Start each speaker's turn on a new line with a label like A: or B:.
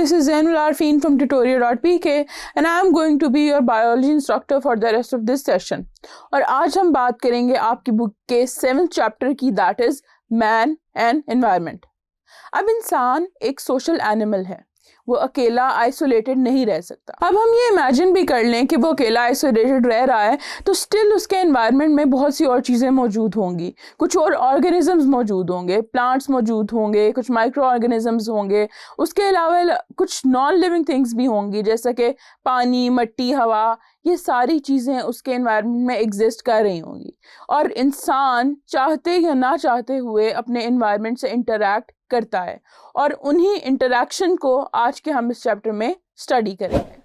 A: this is Zainul Arfeen from tutorial.pk and I am going to be your biology instructor for the rest of this session. और आज हम बात करेंगे आपकी book के 7th chapter की, that is man and environment. अब इंसान एक सोशल एनिमल है, वो अकेला आइसोलेटेड नहीं रह सकता। अब हम ये इमेजिन भी कर लें कि वो अकेला आइसोलेटेड रह रहा है तो स्टिल उसके एनवायरनमेंट में बहुत सी और चीज़ें मौजूद होंगी, कुछ और ऑर्गेनिजम्स मौजूद होंगे, प्लांट्स मौजूद होंगे, कुछ माइक्रो ऑर्गेनिजम्स होंगे, उसके अलावा कुछ नॉन लिविंग थिंग्स भी होंगी जैसे कि पानी, मिट्टी, हवा। ये सारी चीज़ें उसके एनवायरनमेंट में एग्जिस्ट कर रही होंगी और इंसान चाहते या ना चाहते हुए अपने एनवायरनमेंट से इंटरैक्ट करता है और उन्हीं इंटरैक्शन को आज के हम इस चैप्टर में स्टडी करेंगे।